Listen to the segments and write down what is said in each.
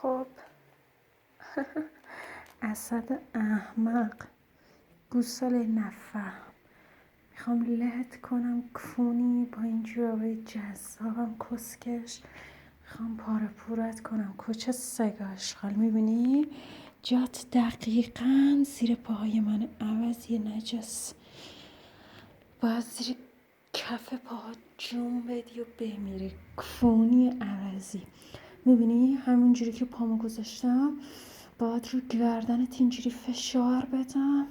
خب اسد احمق، گوساله نفهم، میخوام لهت کنم کونی با این جورابای جذابم کسکش. میخوام پاره پورت کنم کوچه سگ آشغال. میبینی جات دقیقاً زیر پاهای من عوضی نجس. باید زیر کف پاها جون بدی و بمیری کونی عوضی. میبینی همونجوری که پامو گذاشتم باید رو گردنت اینجوری فشار بدم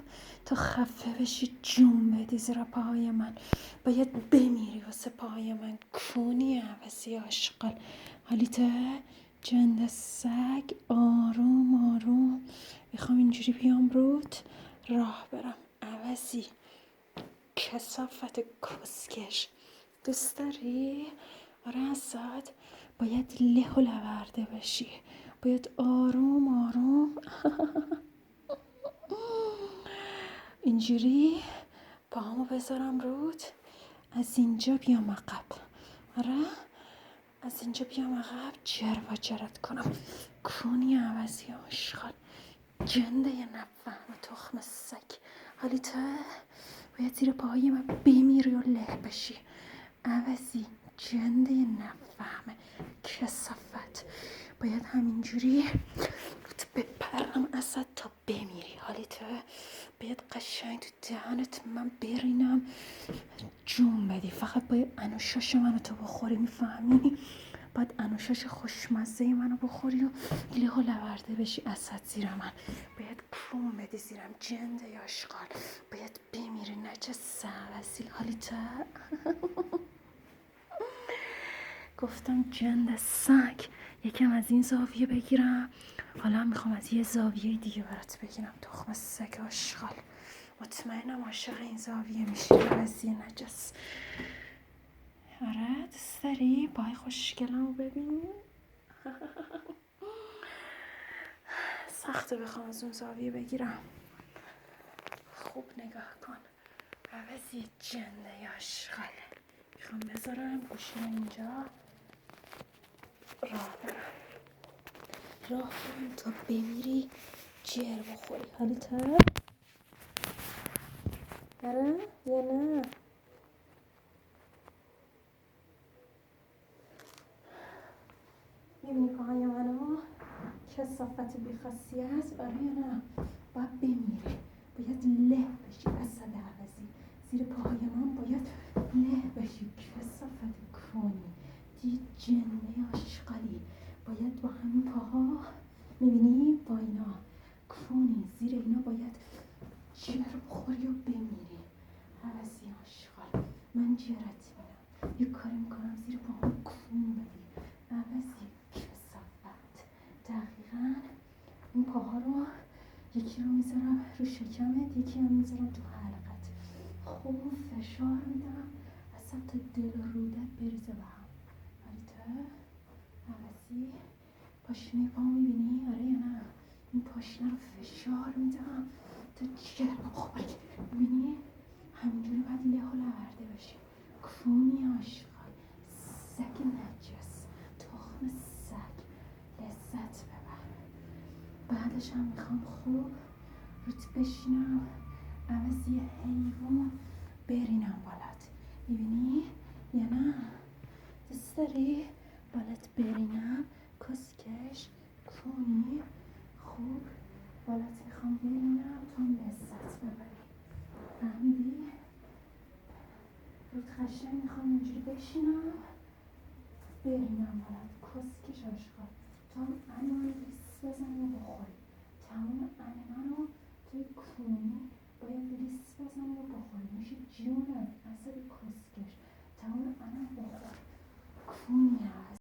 تا خفه بشی جون بدی زیر پاهای من. باید بمیری واسه پاهای من کونی عوضی آشغال. حالیته جند سگ آروم آروم میخوام اینجوری بیام رود راه برم عوضی کثافت کسکش. دوست داری؟ آره اسد، باید له و لورده بشی، باید آروم آروم اینجوری پاهامو بذارم رود، از اینجا بیام عقب. آره از اینجا بیام عقب جر و جرت کنم کونی عوضی آشغال جنده نفهم تخم سگ. حالی تو باید زیر پاهای من بمیری و له بشی عوضی جنده نفهمه کثافت. باید همینجوری تو بپرم اسد تا بمیری. حالی تو باید قشنگ تو دهنت من برینم جون بدی. فقط باید انوشاش منو تو بخوری، میفهمی؟ باید انوشاش خوشمزه منو بخوری و له و لورده بشی اسد زیر من. باید کون بدی زیرم جنده یا اشغال. باید بمیری نجس عوضی. حالی تو گفتم جند سگ. یکم از این زاویه بگیرم، حالا میخوام از یه زاویه دیگه برات بگیرم تخم سگ آشغال. مطمئنم عاشق این زاویه میشی عوضی نجس. آره دوست داری؟ پای خوشگلمو ببین. سخته بخوام از اون زاویه بگیرم. خوب نگاه کن عوضی جنده یا آشغال. میخوام بذارم گوشیم اینجا راه برم تا بمیری جر بخوری. حالی تو؟ آره یا نه؟ میبینی پاهای منو؟ کثافت بیخاصیت. آره یا نه؟ باید بمیری، باید له بشی اسد عوضی. زیر پاهای من باید له بشی کثافت کنی دی جنه آشغالی. باید با همین پاها میبینی با اینا کنی زیر اینا باید جر بخوری و بمیری عوضی آشغال. من جرت میدم یه کاری میکنم زیر پاهم کون بدی عوضی کثافت. دقیقاً این پاها رو یکی رو میذارم رو شکمت، یکی هم میذارم تو حلقت. خوب فشار میدم اصلا تا دل و رودت بریزه به هم. ولی تو عوضی پاشنه پا میبینی؟ آره یا نه؟ این پاشنه رو فشار میدم تا جر بخوری. میبینی؟ همینجوری باید له و لورده بشی کونی آشغال سگ نجس تخم سگ. لذت ببر. بعدش هم میخوام خوب روت بشینم عوضی حیوان برینم بالات. میبینی یا نه؟ دوست داری بالات برینم کسکش کونی؟ خوب بالات میخوام برینم تا لذت ببری. فهمیدی؟ روت قشنگ میخوام اینجوری بشینم برینم بالات کسکش آشغال تا هم انو ریس بزنی و بخوری. تمام انه منو توی کونی باید ریس بزنی و بخوری. میشه جونت